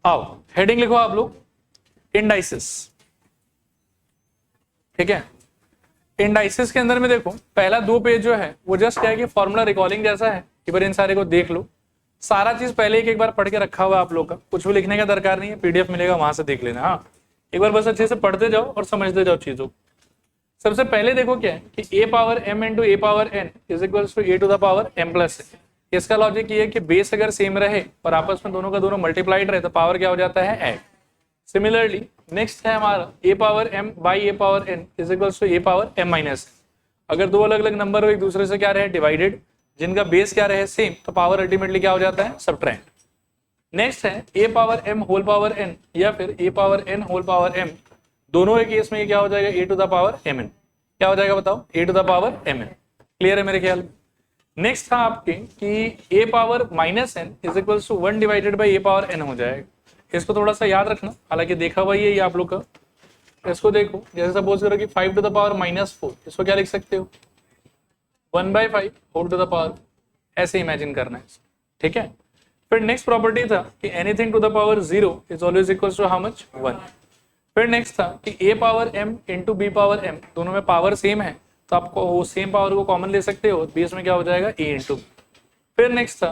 आओ हेडिंग लिखो आप लोग, इंडाइसिस। ठीक है, इंडाइसिस के अंदर में देखो पहला 2 पेज जो है वो जस्ट क्या है कि फॉर्मूला रिकॉलिंग जैसा है। एक बार इन सारे को देख लो, सारा चीज पहले एक बार पढ़ के रखा हुआ आप लोग का, कुछ भी लिखने का दरकार नहीं है, पीडीएफ मिलेगा वहां से देख लेना। हाँ, एक बार बस अच्छे से पढ़ते जाओ और समझते जाओ चीजों। सबसे पहले देखो क्या है कि a power m into A power n is equals to a to the power m plus n। इसका लॉजिक ये है कि बेस अगर सेम रहे और आपस में दोनों का दोनों मल्टीप्लाइड रहे तो पावर क्या हो जाता है ऐड। सिमिलरली नेक्स्ट है हमारा a power m by a power n is equals to a power m minus n। अगर दो अलग अलग नंबर हो एक दूसरे से क्या रहे डिवाइडेड, जिनका बेस क्या रहे सेम, तो पावर अल्टीमेटली क्या हो जाता है सब्ट्रैक्ट। नेक्स्ट है a power m whole power n या फिर a power n whole power m, दोनों एक केस में ये क्या हो जाएगा a to the power mn। क्या हो जाएगा बताओ, a to the power mn। Clear है मेरे ख्याल में। नेक्स्ट था आपके कि a power minus n is equals to 1 divided by a power n हो जाएगा। इसको थोड़ा सा याद रखना, हालांकि देखा हुआ ही है ये आप लोग का। इसको देखो, जैसे सपोज करो कि 5 टू द पावर माइनस 4, इसको क्या लिख सकते हो 1 by 5 whole to the power, ऐसे इमेजिन करना है। ठीक है, फिर नेक्स्ट प्रॉपर्टी था कि anything to the power 0 is always equals to how much 1। फिर नेक्स्ट था कि a पावर m इंटू बी पावर m, दोनों में पावर सेम है तो आपको वो सेम पावर को कॉमन ले सकते हो, बेस में क्या हो जाएगा a इंटू। फिर नेक्स्ट था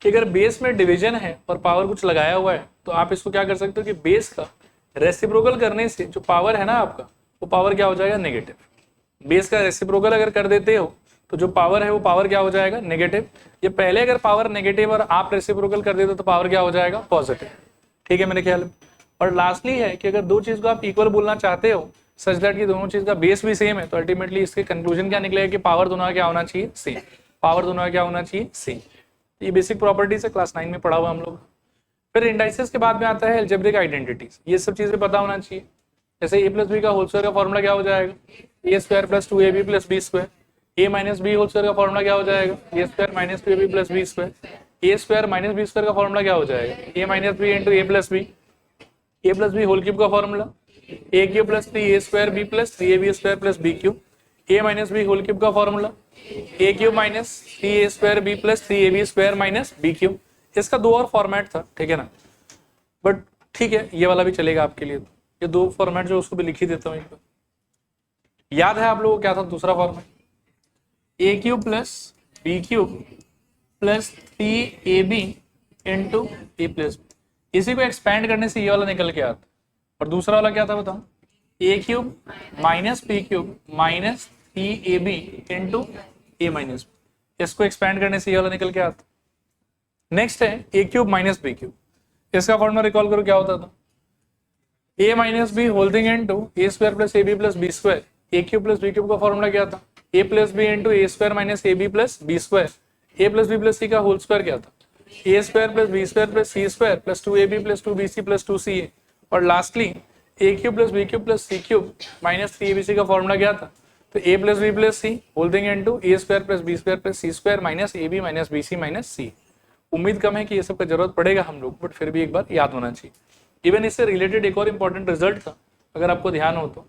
कि अगर बेस में डिवीजन है और पावर कुछ लगाया हुआ है तो आप इसको क्या कर सकते हो कि बेस का रेसिप्रोकल करने से जो पावर है ना आपका, वो पावर क्या हो जाएगा नेगेटिव। बेस का रेसिप्रोकल अगर कर देते हो तो जो पावर है वो पावर क्या हो जाएगा नेगेटिव। ये पहले अगर पावर नेगेटिव और आप रेसिप्रोकल कर देते हो तो पावर क्या हो जाएगा पॉजिटिव। ठीक है मेरे ख्याल में। और लास्टली है कि अगर दो चीज को आप इक्वल बोलना चाहते हो सच दैट कि दोनों चीज का बेस भी सेम है, तो अल्टीमेटली इसके कंक्लूजन क्या निकलेगा कि पावर दोनों का क्या होना चाहिए सेम। पावर दोनों का क्या होना चाहिए सेम। ये बेसिक प्रॉपर्टीज है, क्लास 9 में पढ़ा हुआ हम लोग। फिर इंडाइसेस के बाद में आता है अलजेब्रिक आइडेंटिटीज। ये सब चीजें पता होना चाहिए। जैसे a प्लस बी का होल स्क्वायर का फॉर्मूला क्या हो जाएगा A square plus 2ab plus B square. A minus B whole square का फॉर्मूला क्या हो जाएगा A square minus 2ab plus B square. A square minus B square का फॉर्मूला क्या हो जाएगा A minus B into A plus B whole cube का formula A cube plus 3a square B plus 3ab square plus B cube. A minus B whole cube का formula A cube minus 3a square B plus 3ab square minus B cube. इसका दो और format था, ठीक है ना, but ठीक है ये वाला भी चलेगा आपके लिए। ये दो फॉर्मेट जो उसको भी लिख ही देता हूँ एक बार। याद है आप लोगों को क्या था दूसरा format A cube plus B cube plus 3ab into A plus B. इसी को एक्सपैंड करने से ये वाला निकल के आता। और दूसरा वाला क्या था बताओ a cube minus B cube minus 3ab into a minus b. इसको एक्सपैंड करने से ये वाला निकल के आता। नेक्स्ट है a cube minus B cube. इसका फॉर्मूला रिकॉल करो क्या होता था a minus B whole thing into a square plus a b plus B square. A cube plus B cube का फॉर्मूला क्या था a plus b into a square minus a b plus B square. A plus b plus c का whole square क्या था a square plus B square plus c square plus 2ab plus 2bc plus 2ca। और lastly a cube plus B cube plus c cube minus 3abc का formula क्या था तो a plus b plus c whole thing into a square plus B square plus c square minus a b minus b c minus c. उम्मीद कम है कि ये सब का जरूरत पड़ेगा हम लोग, बट फिर भी एक बार याद होना चाहिए। इवन इससे रिलेटेड एक और इंपॉर्टेंट रिजल्ट था अगर आपको ध्यान हो तो,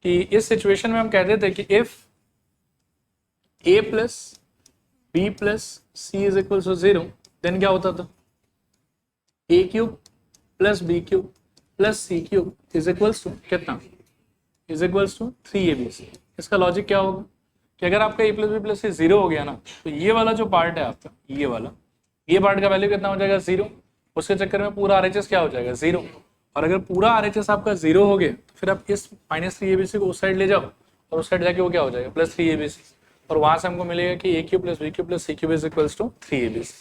कि इस सिचुएशन में हम कहते थे कि if a plus b plus c is equal to 0 then क्या होता था a cube plus B cube plus c cube is equals to कितना इज इक्वल्स टू 3abc। इसका लॉजिक क्या होगा कि अगर आपका a plus b plus c 0 हो गया ना तो ये वाला जो पार्ट है आपका ये पार्ट का वैल्यू कितना हो जाएगा 0। उसके चक्कर में पूरा RHS क्या हो जाएगा 0। और अगर पूरा RHS आपका 0 हो गया तो फिर आप इस माइनस 3abc को उस साइड ले जाओ और उस साइड जाके वो क्या हो जाएगा प्लस 3abc। और वहां से हमको मिलेगा कि a cube plus B cube plus c cube is equals to 3abc।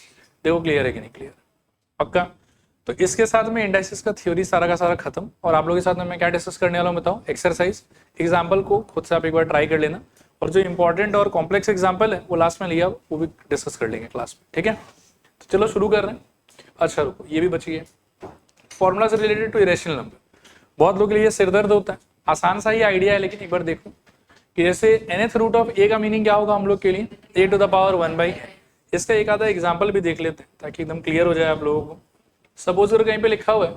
देखो क्लियर है कि नहीं क्लियर पक्का। तो इसके साथ में इंडाइसिस का थ्योरी सारा का सारा खत्म। और आप लोगों के साथ में मैं क्या डिस्कस करने वाला हूँ बताओ एक्सरसाइज। एग्जाम्पल को खुद से आप एक बार ट्राई कर लेना और जो इंपॉर्टेंट और कॉम्प्लेक्स एग्जाम्पल है वो लास्ट में लिया वो भी डिस्कस कर लेंगे क्लास में, ठीक है। तो चलो शुरू कर रहे हैं। अच्छा रुको ये भी बची है फॉर्मूला से रिलेटेड टू इरेशनल नंबर। बहुत लोगों के लिए सिर दर्द होता है, आसान सा ही आइडिया है लेकिन एक बार देखो कि जैसे nth रूट ऑफ a का मीनिंग क्या होगा हम लोग के लिए a to the power 1/n। इसका एक आधा एग्जांपल भी देख लेते हैं ताकि एकदम क्लियर हो जाए आप लोगों को। सपोज अगर कहीं पे लिखा हुआ है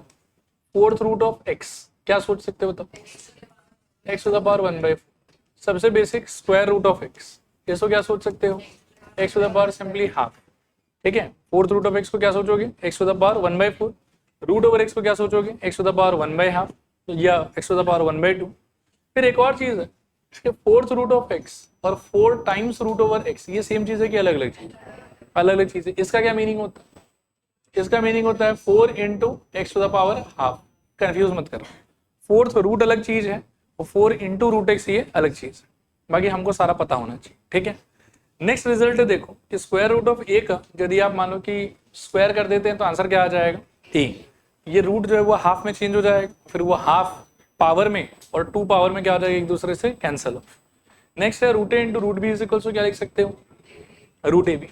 4th रूट ऑफ x, क्या सोच सकते हो बताओ x टू द पावर 1/4। सबसे basic square root of x, इसको क्या सोच सकते हो x to the power simply half, ठीक है। 4th रूट ऑफ x को क्या सोचोगे x to the power 1/4। Root over X को क्या सोचोगे, एक्स टू द पावर 1/2 या एक्स टू द पावर 1/2। फिर एक और चीज है, फोर्थ रूट ऑफ एक्स और 4 टाइम्स रूट ओवर एक्स, ये सेम चीज है कि अलग अलग चीज, अलग अलग चीज है। इसका क्या मीनिंग होता है, इसका मीनिंग होता है 4 into X to the power half. Confuse मत करो, फोर्थ रूट अलग चीज है और 4 इंटू रूट एक्स ये अलग चीज है, बाकी हमको सारा पता होना चाहिए, ठीक है। नेक्स्ट रिजल्ट देखो कि स्क्वायर रूट ऑफ ए का यदि आप मानो कि स्क्वायर कर देते हैं तो आंसर क्या आ जाएगा, ए। ये रूट जो है वो हाफ में चेंज हो जाएगा, फिर वो हाफ पावर में और 2 पावर में क्या हो जाएगा, एक दूसरे से कैंसिल हो। नेक्स्ट है root A into root B is equal to क्या लिख सकते हो, root A B.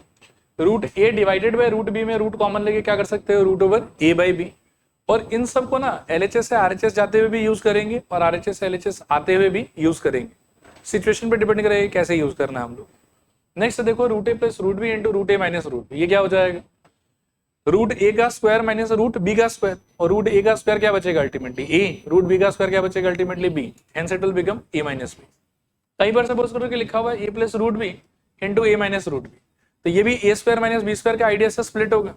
Root A divided by root B में रूट कॉमन लेके क्या कर सकते हो, root over A by B. और इन सब को ना एलएचएस से आरएचएस जाते हुए भी यूज करेंगे और आरएचएस से एलएचएस आते हुए भी यूज करेंगे, सिचुएशन पे डिपेंड करेगा कैसे यूज करना है हम लोग। नेक्स्ट देखो root a plus root b into root a minus root b, ये क्या हो जाएगा, रूट ए का स्क्वायर माइनस रूट बी का स्क्वायर, और रूट ए का स्क्वायर क्या बचेगा अल्टीमेटली ए, रूट बी का स्क्वायर क्या बचेगा ultimately b, hence it will become a minus b. कई बार सपोज करो कि लिखा हुआ है a plus root b into a minus root b, तो ये भी ए स्क्वायर माइनस बी स्क्वायर का आइडिया से स्प्लिट होगा,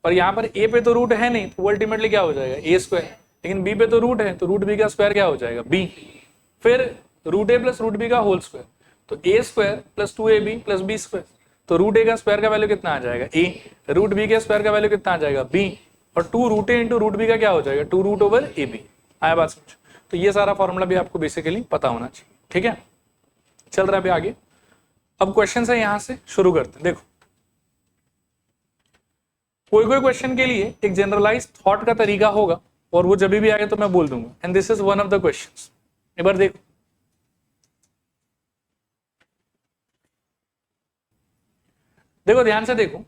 और यहाँ पर ए पे तो रूट है नहीं तो वो अल्टीमेटली क्या हो जाएगा ए स्क्वायर, लेकिन बी पे तो रूट है तो रूट बी का स्क्वायर क्या हो जाएगा बी। फिर root a plus root b का होल स्क्वायर, तो a square plus 2ab plus B square, तो रूट ए का स्क्वायर का वैल्यू कितना आ जाएगा ए, रूट बी के स्क्वायर का वैल्यू कितना आ जाएगा बी, और 2 रूट ए इंटू रूट बी का क्या हो जाएगा 2 रूट ओवर ए बी। आया बात समझ, तो ये सारा फॉर्मूला भी आपको बेसिकली पता होना चाहिए, ठीक है। चल रहा है अभी आगे, अब क्वेश्चन है यहां से शुरू करते हैं। देखो कोई कोई क्वेश्चन के लिए एक जनरलाइज थॉट का तरीका होगा और वो जब भी आए तो मैं बोल दूंगा, and this is one of the questions. एक बार देखो, देखो ध्यान से देखो,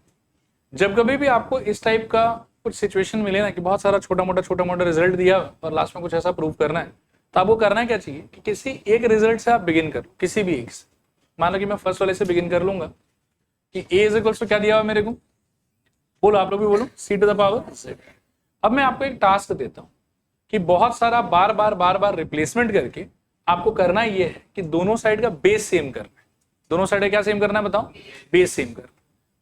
जब कभी भी आपको इस टाइप का कुछ सिचुएशन मिले ना कि बहुत सारा छोटा मोटा रिजल्ट दिया और लास्ट में कुछ ऐसा प्रूव करना है, तो आपको करना क्या चाहिए कि किसी एक रिजल्ट से आप बिगिन करो, किसी भी एक से। मान लो कि मैं फर्स्ट वाले से बिगिन कर लूंगा कि a इज इक्वल्स टू क्या दिया हुआ मेरे को, बोलो आप लोग भी बोलो, c to the power z। अब मैं आपको एक टास्क देता हूं कि बहुत सारा बार बार रिप्लेसमेंट करके आपको करना ये है कि दोनों साइड का बेस सेम करना है। दोनों साइड का क्या सेम करना है बताओ, बेस सेम करना।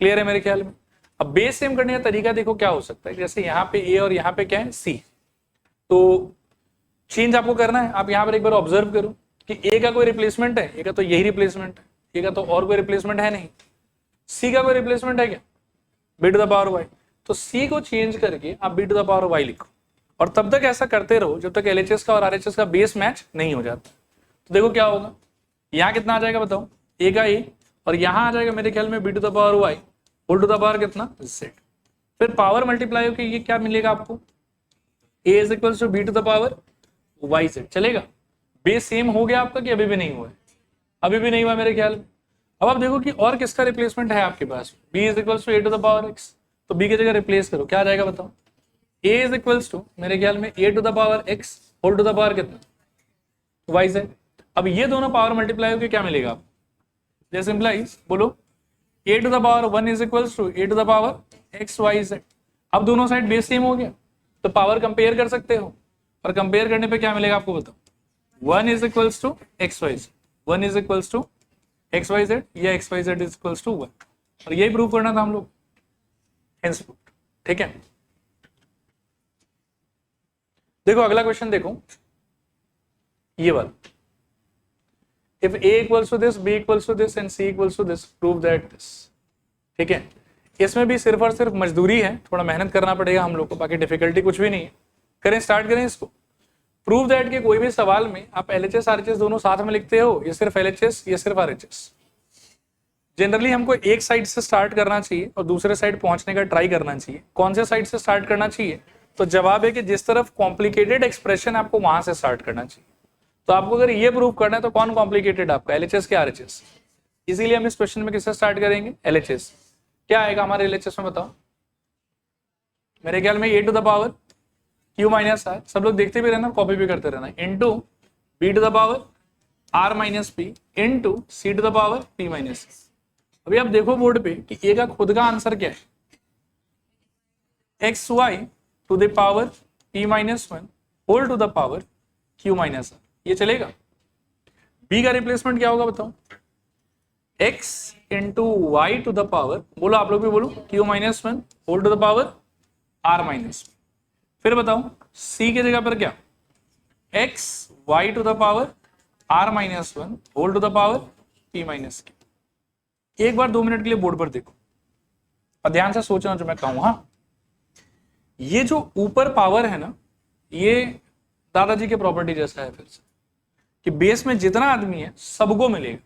क्लियर है मेरे ख्याल में। अब बेस सेम करने का तरीका देखो क्या हो सकता है, जैसे यहाँ पे ए और यहाँ पे क्या है सी, तो चेंज आपको करना है। आप यहाँ पर एक बार ऑब्जर्व करो कि ए का कोई रिप्लेसमेंट है, ए का तो यही रिप्लेसमेंट है, ए का तो और कोई रिप्लेसमेंट है नहीं। सी का कोई रिप्लेसमेंट है क्या, B to the power Y, तो सी को चेंज करके आप B to the power Y लिखो, और तब तक ऐसा करते रहो जब तक एलएचएस का और आरएचएस का बेस मैच नहीं हो जाता। तो देखो क्या होगा, यहाँ कितना आ जाएगा बताओ, ए का ए, और यहाँ आ जाएगा मेरे ख्याल में B to the power Y whole to the power कितना z। फिर पावर मल्टीप्लाई होकर ये क्या मिलेगा आपको, a is equal to B to the power Y z। चलेगा, बेस सेम हो गया आपका कि अभी भी नहीं हुआ है, अभी भी नहीं हुआ मेरे ख्याल में। अब आप देखो कि और किसका रिप्लेसमेंट है आपके पास, b is equal to a to the power x, तो b की जगह रिप्लेस करो, क्या आ जाएगा बताओ, a इज इक्वल टू मेरे ख्याल में a to the power x whole to the power कितना वाई z। अब ये दोनों पावर मल्टीप्लाई होकर क्या मिलेगा आपको, जैसे इम्प्लाइज बोलो a to the power 1 is equal to a to the power x y z। अब दोनों साइड बेस सेम हो गया तो पावर कंपेयर कर सकते हो, और कंपेयर करने पे क्या मिलेगा आपको बताओ, 1 is equal to x y z, 1 is equal to x y z या x y z is equal to 1, और यही प्रूव करना था हम लोग, हेंस प्रूव्ड। ठीक है, देखो अगला क्वेश्चन देखो ये वाला, if a equals to this, b equals to this and c equals to this, prove that this। ठीक है, इसमें भी सिर्फ और सिर्फ मजदूरी है, थोड़ा मेहनत करना पड़ेगा हम लोग को, बाकी डिफिकल्टी कुछ भी नहीं है। करें, स्टार्ट करें इसको। प्रूव दैट के कोई भी सवाल में आप एलएचएस आरएचएस दोनों साथ में लिखते हो, ये सिर्फ एलएचएस ये सिर्फ आरएचएस। जनरली हमको एक साइड से स्टार्ट करना चाहिए और दूसरे साइड पहुंचने का ट्राई करना चाहिए। कौन से साइड से स्टार्ट करना चाहिए, तो जवाब है कि जिस तरफ कॉम्प्लिकेटेड एक्सप्रेशन आपको वहां से स्टार्ट करना चाहिए। तो आपको अगर ये प्रूव करना है तो कौन कॉम्प्लिकेटेड आपका, एलएचएस के आरएचएस। इसीलिए हम इस क्वेश्चन में किससे स्टार्ट करेंगे, एलएचएस। क्या आएगा हमारे एलएचएस में बताओ, मेरे ख्याल में a to the power q minus R, सब लोग देखते भी रहना, कॉपी भी करते रहना, into b to the power r minus p into c to the power p minus. अभी आप देखो बोर्ड पे कि a का खुद का आंसर क्या है, X Y to the power p minus 1 whole to the power q minus R, ये चलेगा। b का रिप्लेसमेंट क्या होगा बताओ, x into Y to the power, बोलो आप लोग भी बोलो, q minus 1 whole to the power r minus. फिर बताओ c की जगह पर क्या, x y to the power r minus 1 whole to the power p minus q। एक बार 2 मिनट के लिए बोर्ड पर देखो और ध्यान से सोचना जो मैं कहूं। हाँ, ये जो ऊपर पावर है ना, ये दादाजी के प्रॉपर्टी जैसा है फिर से, कि बेस में जितना आदमी है सबको मिलेगा।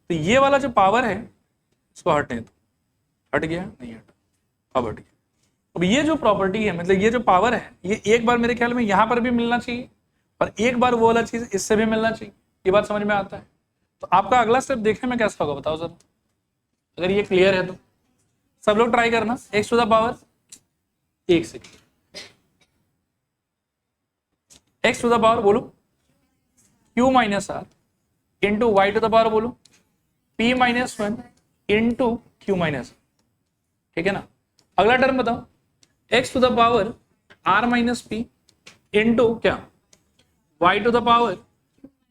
तो ये वाला जो पावर है इसको हटने दो, हट गया, नहीं हटा, अब हट गया। अब ये जो प्रॉपर्टी है, मतलब ये जो पावर है, ये एक बार मेरे ख्याल में यहां पर भी मिलना चाहिए और एक बार वो वाला चीज इससे भी मिलना चाहिए। ये बात समझ में आता है? तो आपका अगला स्टेप देखने में कैसा होगा बताओ जरा, अगर ये क्लियर है तो सब लोग ट्राई करना। x टू द पावर, एक second, x to the power बोलो q minus R into Y to the power बोलो p minus 1 into Q minus, ठीक है ना। अगला टर्म बताओ, x to the power r minus P into क्या, y to the power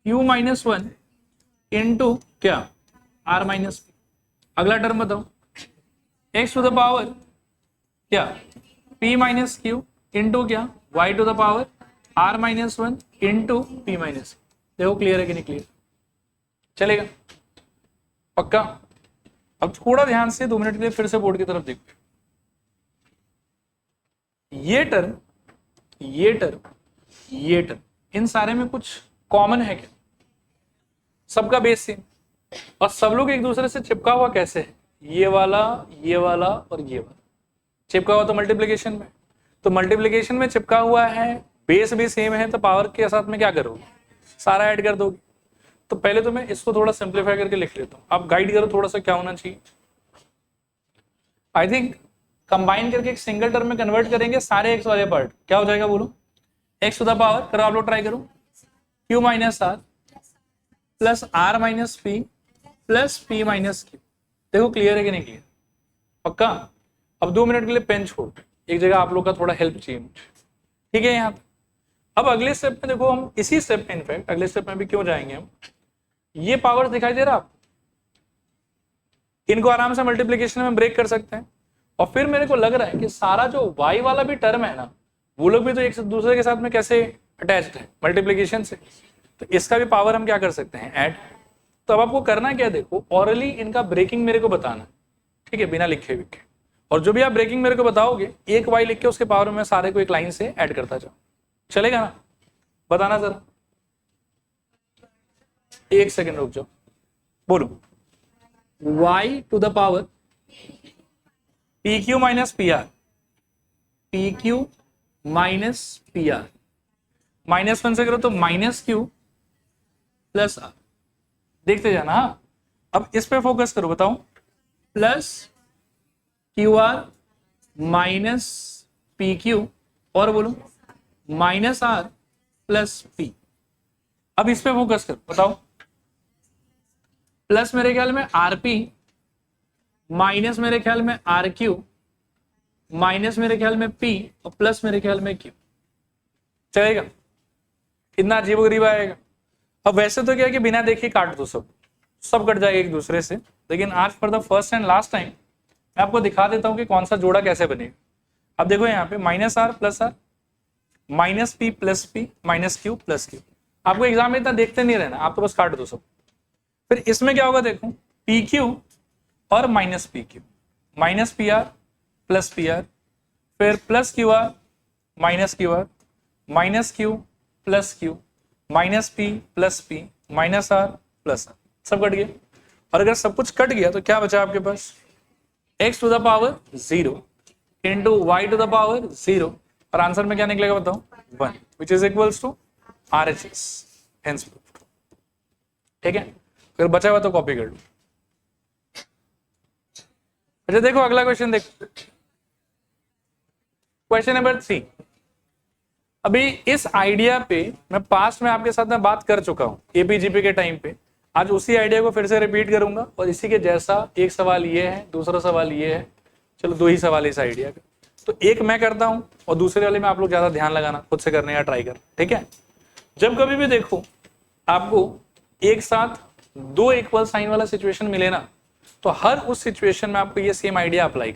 q minus 1 into क्या, r minus P. अगला term बताओ, x टू द पावर क्या, p माइनस क्यू इंटू क्या, y to the power r minus 1 into p minus. देखो clear है कि नहीं क्लियर, चलेगा पक्का। अब थोड़ा ध्यान से 2 मिनट के लिए फिर से बोर्ड की तरफ देखो। ये टर्म, ये टर्म, ये टर्म, इन सारे में कुछ कॉमन है क्या? सबका बेस सेम और सब लोग एक दूसरे से चिपका हुआ कैसे है? ये वाला, ये वाला और ये वाला चिपका हुआ तो मल्टीप्लिकेशन में, तो मल्टीप्लिकेशन में चिपका हुआ है, बेस भी सेम है, तो पावर के साथ में क्या करोगे, सारा ऐड कर दोगे। तो पहले तो मैं इसको थोड़ा सिंप्लीफाई करके लिख लेता हूं, आप गाइड करो थोड़ा सा क्या होना चाहिए। आई थिंक कंबाइन करके एक सिंगल टर्म में कन्वर्ट करेंगे सारे एक्स वाले पार्ट, क्या हो जाएगा बोलो, एक्स टू द पावर, करो आप लोग ट्राई करो, Q minus are plus R minus P plus P minus Q. देखो क्लियर है कि नहीं क्लियर, पक्का। अब 2 मिनट के लिए पेन छोड़, एक जगह आप लोग का थोड़ा हेल्प चाहिए मुझे, ठीक है। यहाँ पे अब अगले स्टेप में देखो, हम इसी स्टेप में, इनफैक्ट अगले स्टेप में भी क्यों जाएंगे हम, ये पावर्स दिखाई दे रहा आपको, इनको आराम से मल्टीप्लीकेशन में ब्रेक कर सकते हैं। और फिर मेरे को लग रहा है कि सारा जो y वाला भी टर्म है ना, वो लोग भी तो एक दूसरे के साथ में कैसे अटैच्ड है, मल्टीप्लीकेशन से। तो इसका भी पावर हम क्या कर सकते हैं, ऐड। तो अब आपको करना क्या, देखो ऑरली इनका ब्रेकिंग मेरे को बताना, ठीक है, बिना लिखे हुए। और जो भी आप ब्रेकिंग मेरे को बताओगे, एक y लिख के उसके पावर में सारे को एक लाइन से ऐड करता जाओ, चलेगा ना? बताना जरा, एक सेकेंड रुक जाओ, बोलो y to the power P Q minus P R, P Q minus P R, -1 से करो तो माइनस क्यू प्लस आर, देखते जाना। हाँ, अब इस पे फोकस करो, बताओ plus q r minus p q और बोलो माइनस आर प्लस पी। अब इस पे फोकस करो, बताओ प्लस मेरे ख्याल में आर पी माइनस मेरे ख्याल में आर क्यू माइनस मेरे ख्याल में पी और प्लस मेरे ख्याल में क्यू, चलेगा? इतना अजीब गरीब आएगा। अब वैसे तो क्या है कि बिना देखे काट दो, सब कट जाएगा एक दूसरे से, लेकिन आज for the first and last time मैं आपको दिखा देता हूं कि कौन सा जोड़ा कैसे बनेगा। अब देखो यहाँ पे minus are plus R minus P plus P minus Q plus Q. आपको एग्जाम में इतना देखते नहीं रहना, आप तो बस काट दो सब। फिर इसमें क्या होगा, देखो पी क्यू और minus p Q, minus P r plus p r, फिर plus q r minus q r, minus Q plus q, minus P plus P, minus are plus r, सब कट गया। और अगर सब कुछ कट गया तो क्या बचा आपके पास, x to the power 0 into Y to the power 0, और आंसर में क्या निकलेगा बताओ, 1, which is equals to RHS, hence proved. ठीक है, अगर बचा हुआ तो कॉपी कर लो। अच्छा देखो अगला क्वेश्चन देखो, क्वेश्चन नंबर 3। अभी इस आइडिया पे मैं पास्ट में आपके साथ में बात कर चुका हूं एपीजीपी के टाइम पे, आज उसी आइडिया को फिर से रिपीट करूंगा और इसी के जैसा एक सवाल ये है, दूसरा सवाल ये है, चलो 2 ही सवाल है इस आइडिया का। तो एक मैं करता हूं और दूसरे वाले में आप लोग ज्यादा ध्यान लगाना, खुद से करने का ट्राई कर, ठीक है। जब कभी भी देखो आपको एक साथ 2 इक्वल साइन वाला सिचुएशन मिले ना, तो हर उस सिचुएशन में आपको ये सेम आइडिया अप्लाई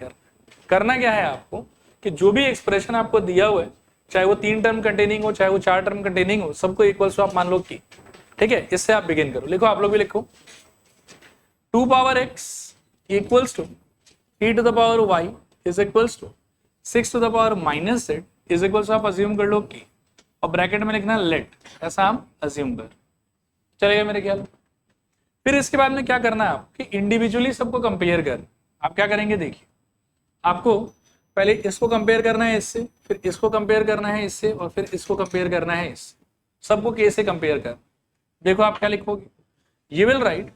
करना क्या है आपको, कि जो भी एक्सप्रेशन आपको दिया हुआ है चाहे वो 3 टर्म कंटेनिंग हो, चाहे वो 4 टर्म कंटेनिंग हो, सबको इक्वल्स टू आप मान लो की। ठीक है, इससे आप बिगिन करो। लिखो, आप लोग भी लिखो, 2 power x equals to 3 to the power y is equals to 6 to the power minus z is equals to, आप अज्यूम कर लो की, और ब्रैकेट में लिखना लेट, ऐसा हम अज्यूम कर, चलेगा मेरे ख्याल में। फिर इसके बाद में क्या करना है आप कि इंडिविजुअली सबको कंपेयर कर। आप क्या करेंगे, देखिए, आपको पहले इसको कंपेयर करना है इससे, फिर इसको कंपेयर करना है इससे, और फिर इसको कंपेयर करना है इससे। सबको कैसे कंपेयर कर, देखो आप क्या लिखोगे, you will write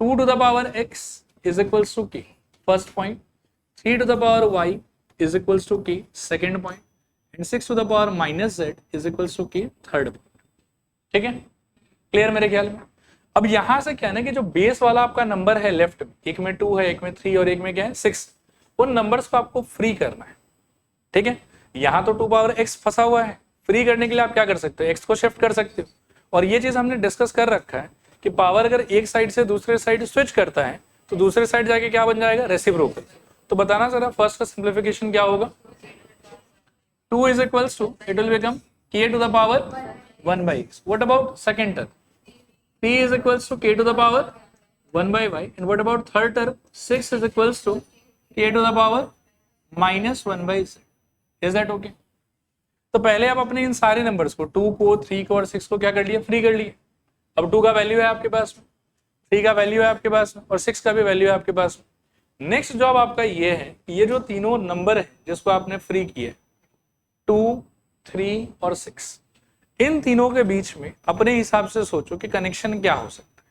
2 to the power x is equals to k, first point, 3 to the power y is equals to k, second point, and 6 to the power minus z is equals to k, third point. ठीक है, clear मेरे ख्याल में। अब यहां से क्या है ना कि जो बेस वाला आपका नंबर है लेफ्ट में, एक में 2 है, एक में 3 और एक में क्या है 6, उन नंबर्स को आपको फ्री करना है। ठीक है, यहां तो 2 पावर x फंसा हुआ है, फ्री करने के लिए आप क्या कर सकते हो, x को शिफ्ट कर सकते हो। और ये चीज हमने डिस्कस कर रखा है कि पावर अगर एक साइड से दूसरे साइड स्विच करता है तो दूसरे साइड जाके क्या बन जाएगा, रेसिप्रोकल। तो बताना जरा, फर्स्ट का सिंप्लीफिकेशन क्या होगा, 2 is equals to, it will become k to the power 1 by x. What about second term? 3 is equals to k to the power 1 by y. And what about third term? 6 is equals to k to the power minus 1 by z. Is that okay? तो पहले आप अपने इन सारे numbers को 2 को 3 को और 6 को क्या कर लिया, फ्री कर लिए। अब 2 का वैल्यू है आपके पास में, 3 का वैल्यू है आपके पास में, और 6 का भी वैल्यू है आपके पास में। नेक्स्ट जॉब आपका ये है, ये जो तीनों नंबर है जिसको आपने फ्री किया, 2, 3 और 6, इन तीनों के बीच में अपने हिसाब से सोचो कि कनेक्शन क्या हो सकता है।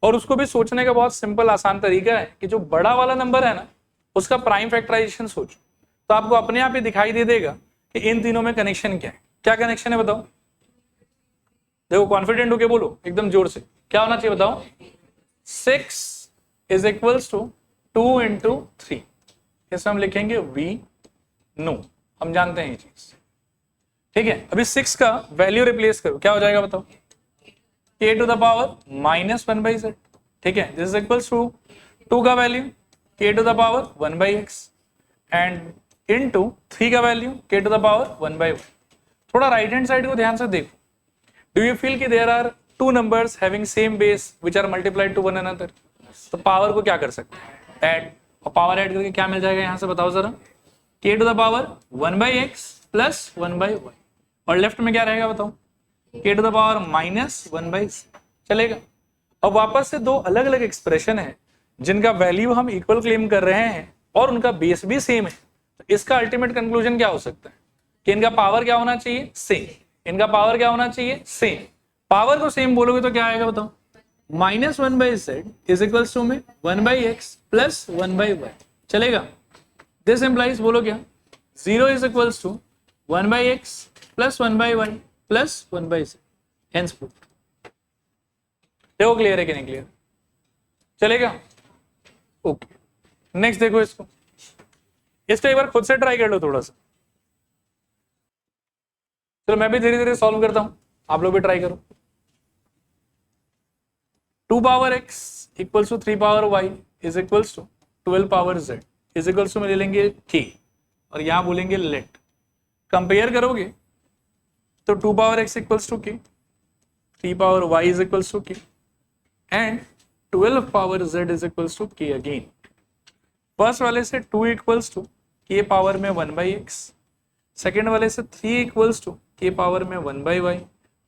और उसको भी सोचने का बहुत सिंपल आसान तरीका है कि जो बड़ा वाला नंबर है ना, उसका प्राइम फैक्टराइजेशन सोचो, तो आपको अपने आप ही दिखाई दे देगा कि इन तीनों में कनेक्शन क्या है। क्या कनेक्शन है बताओ, देखो कॉन्फिडेंट होके बोलो एकदम जोर से, क्या होना चाहिए बताओ, 6 इज इक्वल्स टू 2 इंटू 3, इसमें हम लिखेंगे वी नो, हम जानते हैं ये चीज। ठीक है, अभी 6 का वैल्यू रिप्लेस करो, क्या हो जाएगा बताओ, k to the power minus 1 by z। ठीक है, दिस इज इक्वल्स टू 2 का value k to the power 1 by x and into 3 का value k to the power 1 by y। थोड़ा राइट हैंड साइड को ध्यान से देखो, डू यू फील कि there are two numbers having same base which are multiplied to one another. तो power को क्या कर सकते हैं, ऐड, और पावर ऐड करके क्या मिल जाएगा यहां से बताओ जरा, k to the power 1 by x plus 1 by y, और लेफ्ट में क्या रहेगा बताओ, k to the power minus 1 by z। चलेगा। अब वापस से दो अलग अलग एक्सप्रेशन है जिनका वैल्यू हम इक्वल क्लेम कर रहे हैं और उनका बेस भी सेम है, तो इसका अल्टीमेट कंक्लूजन क्या हो सकता है कि इनका पावर क्या होना चाहिए, सेम। इनका पावर क्या होना चाहिए, सेम। पावर को सेम बोलोगे तो क्या आएगा बताओ, minus 1 by z is equals to में 1 by x plus 1 by y। चलेगा। दिस इंप्लाइज, बोलो क्या, 0 is equals to 1 by x plus 1 by y plus 1 by z, hence proof. देखो क्लियर है कि नहीं क्लियर, चलेगा। ओके, नेक्स्ट देखो इसको एक बार खुद से ट्राई कर लो थोड़ा सा। चलो मैं भी धीरे धीरे सॉल्व करता हूं, आप लोग भी ट्राई करो। 2 power x equals to 3 power y is equals to 12 power z is equals to में ले लेंगे k और यहां बोलेंगे लेट। कंपेयर करोगे तो 2 power x equals to k, 3 power y is equals to k and 12 power z is equals to k again. First वाले से 2 इक्वल्स टू k पावर में 1 बाई x, सेकेंड वाले से 3 इक्वल्स टू k पावर में 1 by y,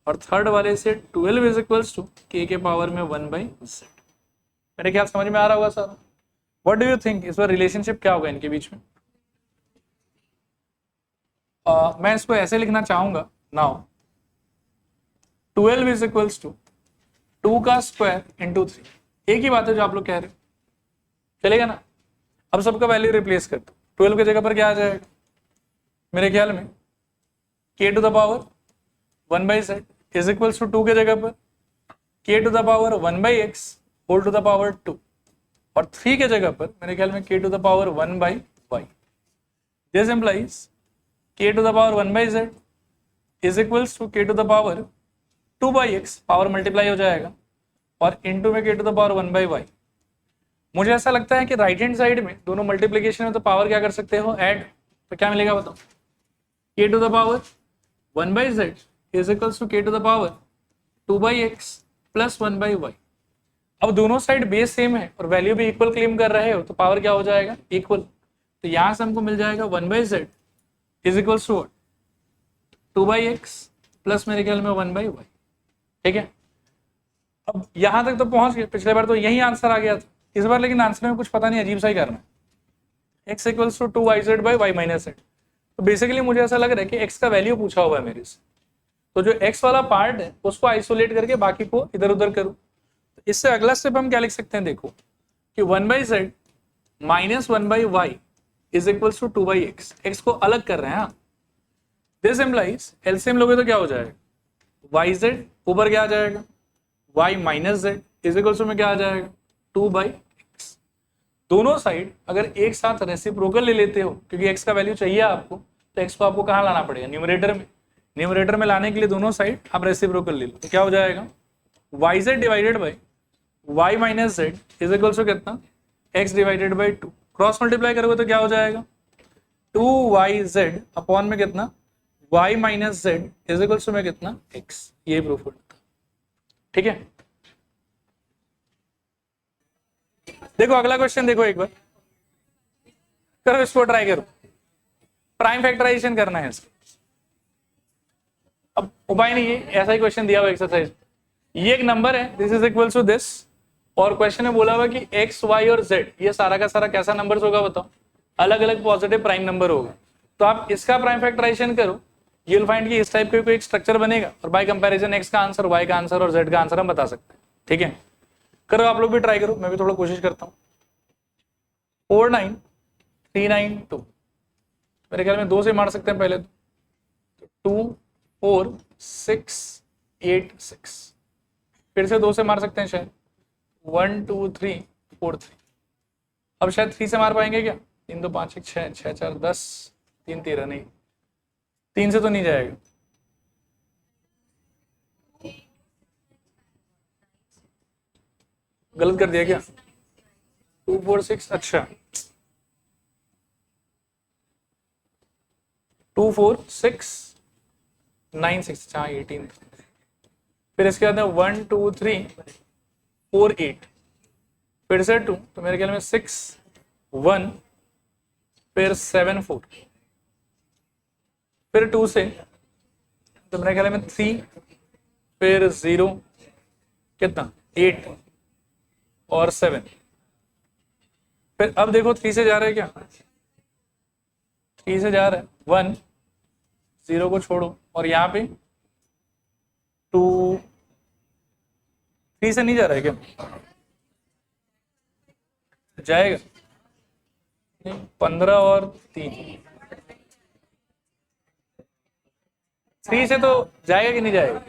और third वाले से 12 is equals to k के पावर में 1 बाई z। मेरे ख्याल समझ में आ रहा होगा sir. What do you think, इस बार रिलेशनशिप क्या होगा इनके बीच में? मैं इसको ऐसे लिखना चाहूंगा, नाउ 12 इज इक्वल्स टू 2 का स्क्वायर इंटू 3। एक ही बात है जो आप लोग कह रहे हो, चलेगा ना। अब सबका वैल्यू रिप्लेस कर दो, 12 की जगह पर क्या आ जाएगा मेरे ख्याल में, k to the power 1 by z is equals to 2 के जगह पर k to the power 1 by x whole to the power 2, और 3 के जगह पर मेरे ख्याल में k to the power 1 by y। This implies k to the power 1 by z is equals to k to the power 2 by x, power multiply हो जाएगा, और इनटू में k to the power 1 by y। मुझे ऐसा लगता है कि right hand side में दोनों मल्टीप्लिकेशन में तो पावर क्या कर सकते हो, ऐड, तो क्या मिलेगा बताओ, k to the power 1/z is equals to k to the power 2/x plus 1/y। अब दोनों साइड बेस सेम है और वैल्यू भी इक्वल क्लेम कर रहे हो तो पावर क्या हो जाएगा, इक्वल। तो यहां से हमको मिल जाएगा 1/z is equals to 2/x plus मेरे ख्याल में 1/y। ठीक है, अब यहां तक तो पहुंच गए। पिछले बार तो यही आंसर आ गया था, इस बार लेकिन आंसर में कुछ पता नहीं, अजीब सा ही करना है। x equals to 2yz by y minus z। तो बेसिकली मुझे ऐसा लग रहा है कि x का वैल्यू पूछा हुआ है मेरे से, तो जो x वाला पार्ट है उसको आइसोलेट करके बाकी को इधर उधर करूं। तो इससे अगला स्टेप हम क्या लिख सकते हैं, देखो कि 1/z minus 1/y is equals to 2/x। x को अलग कर रहे हैं। हाँ, दिस इम्प्लाइज एलसीएम लोगे तो क्या हो जाएगा, yz ऊपर क्या आ जाएगा, y minus z is equals to में क्या आ जाएगा, 2/x। दोनों साइड अगर एक साथ रेसिप्रोकल ले लेते हो, क्योंकि x का वैल्यू चाहिए आपको, तो x को आपको कहाँ लाना पड़ेगा, न्यूमरेटर में। न्यूमरेटर में लाने के लिए दोनों साइड आप रेसिप्रोकल ले लो, तो क्या हो जाएगा, yz divided by y minus z is equals to कितना, x divided by 2। Cross multiply करोगे तो क्या हो जाएगा, 2yz अपॉन में कितना, y minus z is equals to में कितना, x। ये प्रूफ होता। ठीक है, देखो अगला क्वेश्चन देखो एक बार, करो इसको, ट्राई करो। प्राइम फैक्टराइजेशन करना है इसका। अब उपाय नहीं है, ऐसा ही क्वेश्चन दिया हुआ एक्सरसाइज। ये एक नंबर है, this is equal to this, और क्वेश्चन में बोला हुआ कि x, y और z ये सारा का सारा कैसा नंबर होगा बताओ, अलग अलग पॉजिटिव प्राइम नंबर होगा। तो आप इसका प्राइम फैक्टराइजेशन करो, यूल फाइंड कि इस टाइप का कोई एक स्ट्रक्चर बनेगा, और बाय कंपैरिजन x का आंसर, y का आंसर और z का आंसर हम बता सकते हैं। ठीक है, करो आप लोग भी, ट्राई करो, मैं भी थोड़ा कोशिश करता हूँ। 49392 मेरे ख्याल में 2 से मार सकते हैं पहले तो 24686, फिर से 2 से मार सकते हैं शायद 12343। अब शायद 3 से मार पाएंगे क्या, 3 2 5 1 6 6 4 10 3 13, नहीं 3 से तो नहीं जाएगा। गलत कर दिया क्या, 246, अच्छा 24696, हाँ 18। फिर इसके बाद 12348, फिर से 2, तो मेरे ख्याल में 61, फिर 74, फिर 2 से, तो मेरे ख्याल में 3, फिर 0, कितना 8 और 7। फिर अब देखो 3 से जा रहे हैं क्या, 3 से जा रहा है 1, 0 को छोड़ो, और यहाँ पे 2, 3 से नहीं जा रहा है क्या, जाएगा नहीं, 15 और 3, 3 से तो जाएगा कि नहीं जाएगा,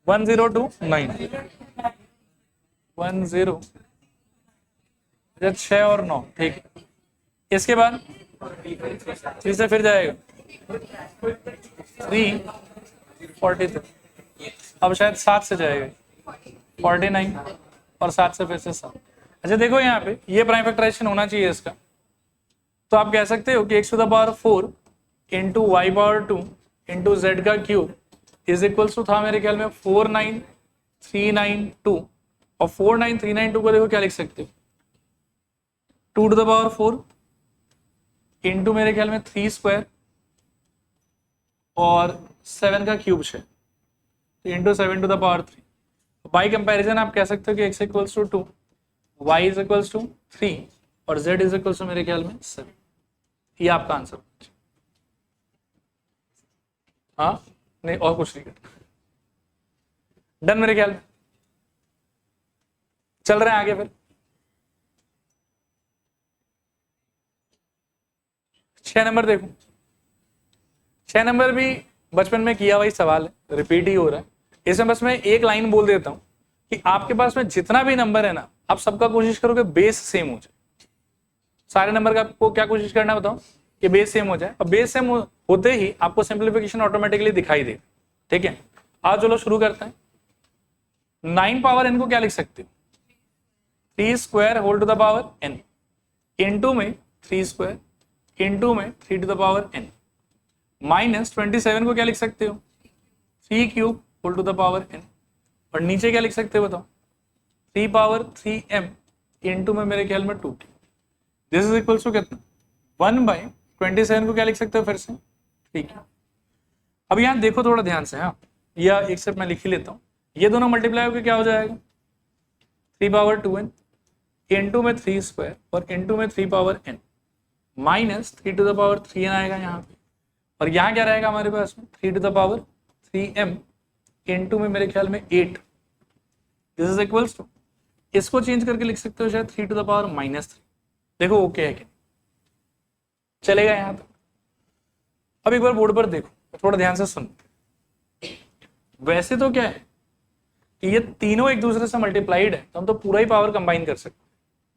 1029, 10, 6 और 9, ठीक। इसके बाद 3 से फिर जाएगा 343, अब शायद 7 से जाएगा 49, और 7 से फिर से 7। अच्छा देखो यहाँ पे ये प्राइम फैक्टराइजेशन होना चाहिए इसका, तो आप कह सकते हो कि x to the power 4 into y power 2 into z का क्यूब इज इक्वल्स टू था मेरे ख्याल में 49392, और 49392 को देखो क्या लिख सकते हो, 2 टू द पावर 4 इंटू मेरे ख्याल में 3 स्क्वायर और 7 का क्यूब है, तो into 7 to the power 3। By comparison आप कह सकते हो कि x equals to 2, y is equals to 3 और z इज इक्वल्स टू मेरे ख्याल में 7। ये आपका आंसर। हाँ नहीं और कुछ नहीं करना, डन मेरे ख्याल में। चल रहे हैं आगे फिर 6 नंबर देखो। 6 नंबर भी बचपन में किया हुआ ही सवाल है, रिपीट ही हो रहा है। इसमें बस मैं एक लाइन बोल देता हूं कि आपके पास में जितना भी नंबर है ना, आप सबका कोशिश करो कि बेस सेम हो जाए। सारे नंबर का आपको क्या कोशिश करना है बताओ, कि बेस सेम हो जाए, और बेस सेम होते ही आपको सिंप्लीफिकेशन ऑटोमेटिकली दिखाई दे। ठीक है, आज चलो शुरू करते हैं। 9 पावर n को क्या लिख सकते हो, 3 square whole to the power n, into में 3 स्क्वायर, इनटू में 3 to the power n, minus 27 को क्या लिख सकते हो 3 cube whole to the power n, और नीचे क्या लिख सकते हो बताओ 3 पावर 3m इंटू में मेरे ख्याल में 2t, this is equal to कितना 1/27 को क्या लिख सकते हो फिर से, ठीक है। अब यहाँ देखो थोड़ा ध्यान से, हाँ या एक स्टेप मैं लिख ही लेता हूँ, ये दोनों मल्टीप्लाई होकर क्या हो जाएगा 3 पावर 2n इंटू में 3 स्क्वायर और इंटू में 3 power n minus 3 to the power 3n आएगा यहाँ पे, और यहाँ क्या रहेगा हमारे पास में 3 to the power 3m into में मेरे ख्याल में 8, दिस इज इक्वल्स टू, इसको चेंज करके लिख सकते हो शायद 3 टू द पावर -3, देखो ओके है कि चलेगा यहाँ तक। अब एक बार बोर्ड पर देखो, थोड़ा ध्यान से सुन, वैसे तो क्या है कि ये तीनों एक दूसरे से मल्टीप्लाइड है तो हम तो पूरा ही पावर कंबाइन कर सकते हैं,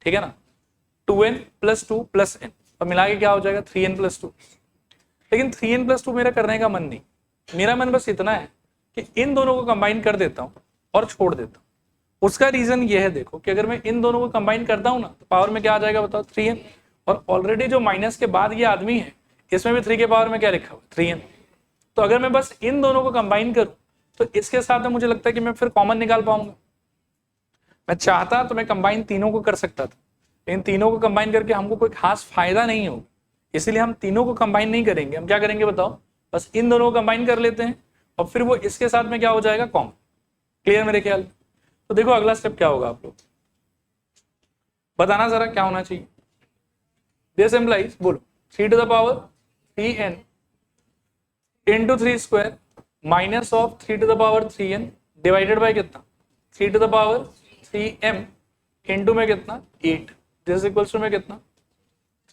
ठीक है ना, 2n + 2 + n और मिला के क्या हो जाएगा 3n + 2, लेकिन 3n + 2 मेरा करने का मन नहीं, मेरा मन बस इतना है कि इन दोनों को कंबाइन कर देता हूं और छोड़ देता हूं। उसका रीजन ये है देखो कि अगर मैं इन दोनों को कंबाइन करता हूं ना तो पावर में क्या आ जाएगा बताओ 3n, और ऑलरेडी जो माइनस के बाद ये आदमी है इसमें भी 3 के पावर में क्या लिखा हुआ 3n, तो अगर मैं बस इन दोनों को कंबाइन करूं तो इसके साथ में मुझे लगता है कि मैं फिर कॉमन निकाल पाऊंगा। मैं चाहता तो मैं कंबाइन तीनों को कर सकता था, लेकिन तीनों को कंबाइन करके हमको कोई खास फायदा नहीं होगा, इसलिए हम तीनों को कंबाइन नहीं करेंगे। हम क्या करेंगे बताओ, बस इन दोनों को कंबाइन कर लेते हैं और फिर वो इसके साथ में क्या हो जाएगा कॉमन। क्लियर मेरे ख्याल। तो देखो अगला स्टेप क्या होगा, आप लोग बताना जरा क्या होना चाहिए। दिस इम्प्लाइज, बोलो 3 to the power 3n into 3 square minus of 3 to the power 3n divided by कितना 3 to the power 3m into में कितना 8, दिस इक्वल्स टू में कितना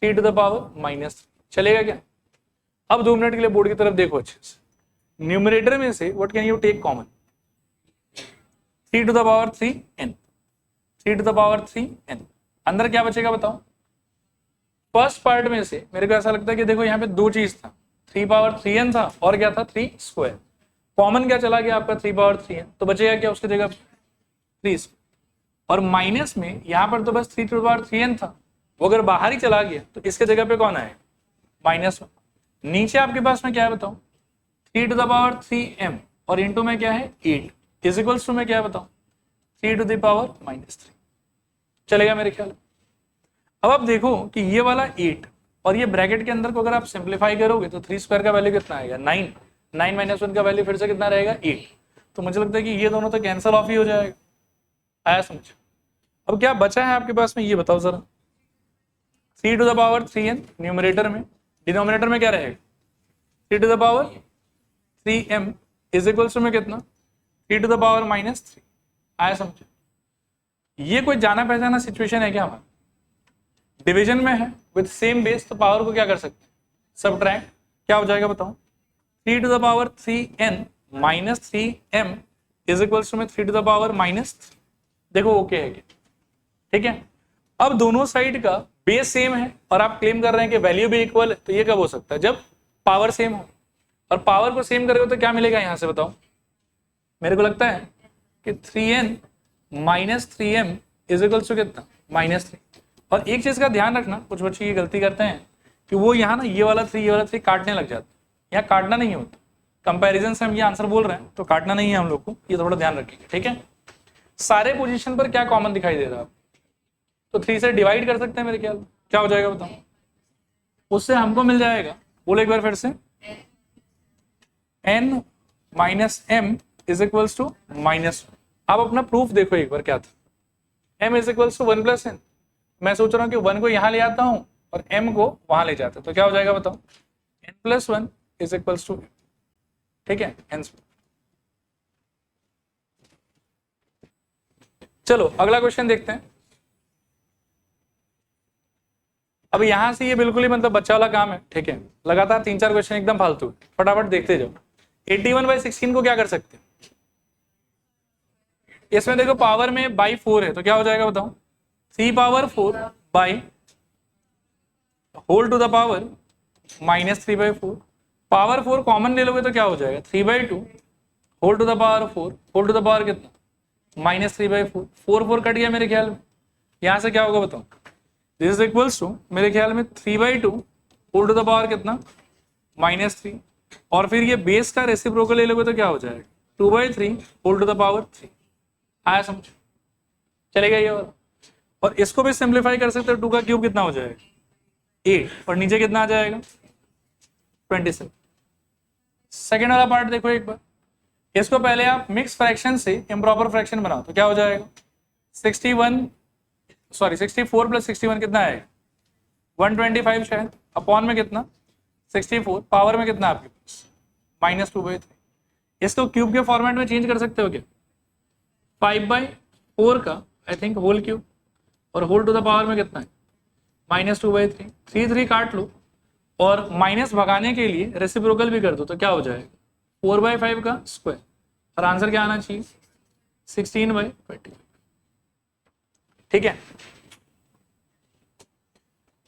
3 टू द पावर -3। चलेगा क्या। अब 2 मिनट के लिए बोर्ड की तरफ देखो अच्छे से, न्यूमरेटर में से what can you take common 3 to the power 3n, 3 to the power 3n, अंदर क्या बचेगा बताओ। फर्स्ट पार्ट में से मेरे को ऐसा लगता है कि देखो यहाँ पे दो चीज था, 3 पावर 3n था और क्या था 3 स्क्वायर, कॉमन क्या चला गया आपका 3 पावर 3n, तो बचेगा क्या उसकी जगह 3, और माइनस में यहाँ पर तो बस 3 टू द पावर 3n था, वो अगर बाहर ही चला गया तो इसके जगह पे कौन आएगा -1। नीचे आपके पास में क्या है बताओ 3 टू द पावर 3m और इंटू में क्या है 8 इज इक्वल्स टू में क्या है बताओ 3 टू द पावर -3। चलेगा मेरे ख्याल। अब आप देखो कि ये वाला 8 और ये ब्रैकेट के अंदर को अगर आप सिंप्लीफाई करोगे तो 3 स्क्वायर का वैल्यू कितना आएगा 9, 9 - 1 का वैल्यू फिर से कितना रहेगा 8, तो मुझे लगता है कि ये दोनों तो कैंसिल ऑफ ही हो जाएगा। आया समझ। अब क्या बचा है आपके पास में ये बताओ जरा, 3 to the power 3n numerator में, डिनोमिनेटर में क्या रहेगा 3 to the power 3m is equals to में कितना 3 टू द पावर -3। आया समझ। ये कोई जाना पहचाना सिचुएशन है क्या हमारा, डिवीजन में है विद सेम बेस, तो पावर को क्या कर सकते हैं सबट्रैक्ट, क्या हो जाएगा बताओ 3 to the power 3n -3m is equals to में 3 टू द पावर -3। देखो ओके है क्या, ठीक है। अब दोनों साइड का बेस सेम है और आप क्लेम कर रहे हैं कि वैल्यू भी इक्वल है, तो ये कब हो सकता है जब पावर सेम हो, और पावर को सेम करोगे तो क्या मिलेगा यहां से बताओ। मेरे को लगता है कि 3n -3m is equals to कितना -3। और एक चीज का ध्यान रखना, कुछ बच्चे ये गलती करते हैं कि वो यहाँ ना ये वाला 3 काटने लग जाते हैं, यहाँ काटना नहीं होता, कंपैरिजन से हम ये आंसर बोल रहे हैं तो काटना नहीं है हम लोग को, ये थोड़ा ध्यान रखिएगा, ठीक है। सारे पोजीशन पर क्या कॉमन दिखाई दे रहा है, तो 3 से डिवाइड कर सकते हैं मेरे ख्याल, क्या हो जाएगा बताओ, उससे हमको मिल जाएगा, बोलो एक बार फिर से, n - m is equals to -1। आप अपना प्रूफ देखो एक बार क्या था, m is equals to 1 + n, मैं सोच रहा हूँ कि 1 को यहाँ ले आता हूँ और m को वहां ले जाता, तो क्या हो जाएगा बताओ n + 1 इज इक्वल्स टू, ठीक है n। चलो अगला क्वेश्चन देखते हैं। अब यहां से ये बिल्कुल ही मतलब बच्चा वाला काम है, ठीक है, लगातार 3-4 क्वेश्चन एकदम फालतू, फटाफट देखते जाओ। 81/16 को क्या कर सकते हैं, इसमें देखो पावर में बाई 4 है तो क्या हो जाएगा बताओ 3 power 4 by whole to the power -3/4, power 4 common ले लोगे तो क्या हो जाएगा 3/2 whole to the power 4, whole to the power कितना -3/4, 4 कट गया मेरे ख्याल में, यहां से क्या होगा बताओ दिस इज इक्वल्स टू मेरे ख्याल में 3/2 होल टू द पावर कितना -3, और फिर ये बेस का रेसिप्रोकल ले लोगे तो क्या हो जाएगा 2/3 होल टू द पावर 3। आया समझ, चलेगा ये वाला। और इसको भी सिंप्लीफाई कर सकते हो, 2 का क्यूब कितना हो जाएगा 8 और नीचे कितना आ जाएगा 27। सेकेंड वाला पार्ट देखो एक बार, इसको पहले आप मिक्स फ्रैक्शन से इम्प्रॉपर फ्रैक्शन बनाओ तो क्या हो जाएगा 64 प्लस 61 कितना आएगा 125 शायद, अपॉन में कितना 64, पावर में कितना आपके पास -2/3। इसको क्यूब के फॉर्मेट में चेंज कर सकते हो क्या 5/4 का आई थिंक होल क्यूब, और होल टू द पावर में कितना है -2/3, 3 काट लो और माइनस भगाने के लिए रेसिप्रोकल भी कर दो तो क्या हो जाएगा 4/5 का स्क्वायर, और आंसर क्या आना चाहिए 16/25। ठीक है,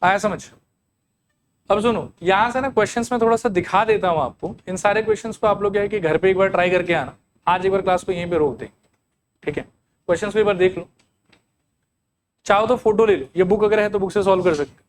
आया समझ। अब सुनो, यहां से ना क्वेश्चंस में थोड़ा सा दिखा देता हूं आपको। इन सारे क्वेश्चंस को आप लोग क्या है कि घर पे एक बार ट्राई करके आना, आज एक बार क्लास को यहीं पे रोक दें। ठीक है, क्वेश्चंस को एक बार देख लो, चाहो तो फोटो ले लो, ये बुक अगर है तो बुक से सॉल्व कर सकते